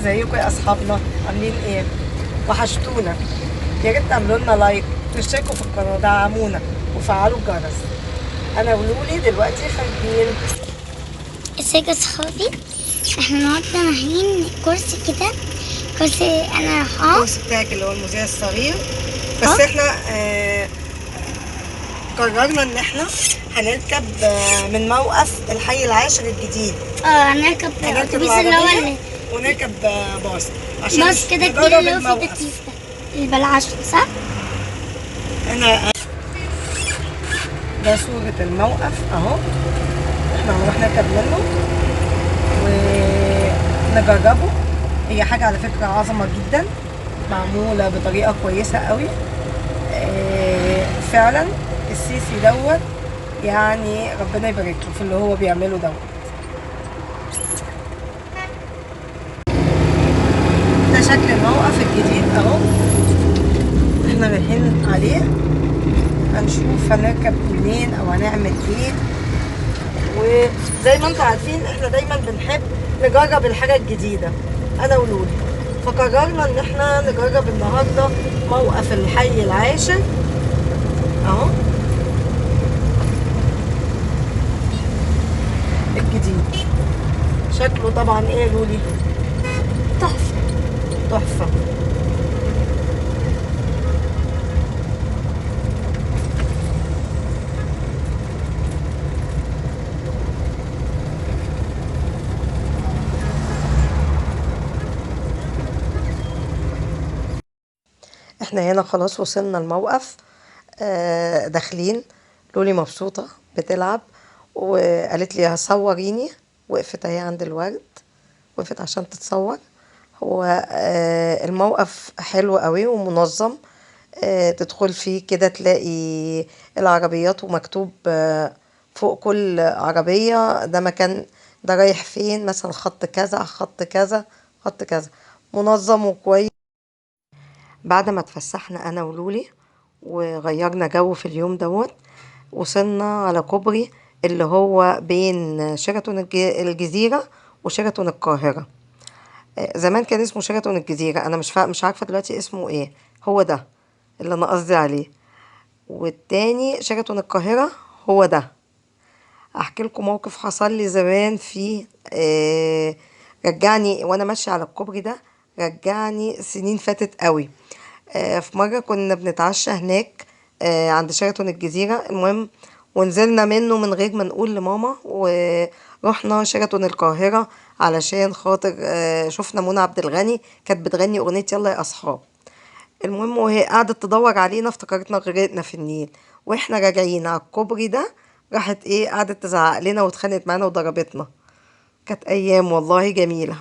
ازيكم يا اصحابنا؟ عاملين ايه؟ وحشتونا. يا ريت تعملوا لنا لايك، تشتركوا في القناه، دعمونا وفعلوا الجرس. انا ولولي دلوقتي خارجين. ازيك يا صحابي؟ احنا النهارده رايحين كورس كده. كورس انا رايحاه. الكورس بتاعك اللي هو المذيع الصغير. بس احنا قررنا ان احنا هنركب من موقف الحي العاشر الجديد. هنركب هنركب اتوبيس اللي هو العربية ونركب باص عشان باص كده كبير نجرب اللي هو فيه الموقف. تكييف ده البلعشر، صح؟ ده صورة الموقف اهو، احنا هنروح نركب منه ونجربه. هي حاجة على فكرة عظمة جدا، معمولة بطريقة كويسة قوي. فعلا السيسي دوت، يعني ربنا يبارك له في اللي هو بيعمله دوت. ده شكل الموقف الجديد اهو، احنا رايحين عليه. هنشوف هنركب منين او هنعمل ايه. وزي ما انتم عارفين احنا دايما بنحب نجرب الحاجة الجديدة انا ولولي، فقررنا ان احنا نجرب النهاردة موقف الحي العاشر اهو الجديد. شكله طبعا ايه لولي؟ تحفة تحفة. احنا هنا خلاص وصلنا الموقف. داخلين. لولي مبسوطة بتلعب وقالت لي هصوريني. وقفت اهي عند الورد، وقفت عشان تتصور. هو الموقف حلو قوي ومنظم. تدخل فيه كده تلاقي العربيات ومكتوب فوق كل عربية ده مكان، ده رايح فين، مثلا خط كذا خط كذا خط كذا. منظم وكويس. بعد ما اتفسحنا انا ولولي وغيرنا جو في اليوم دوت، وصلنا على كوبري اللي هو بين شيراتون الجزيرة وشيراتون القاهرة. زمان كان اسمه شيراتون الجزيرة، انا مش عارفة دلوقتي اسمه ايه. هو ده اللي انا قصدي عليه، والتاني شيراتون القاهرة هو ده. احكي لكم موقف حصل لي زمان فيه رجعني وانا ماشية على الكوبري ده، رجعني سنين فاتت قوي. في مرة كنا بنتعشى هناك عند شيراتون الجزيرة، المهم ونزلنا منه من غير ما نقول لماما، ورحنا شيراتون القاهرة علشان خاطر شفنا منى عبد الغني كانت بتغني أغنية يلا يا أصحاب. المهم وهي قعدت تدور علينا افتكرتنا غرقنا في النيل، واحنا راجعين على الكوبري ده راحت قعدت تزعق لنا واتخانقت معانا وضربتنا. كانت أيام والله جميلة.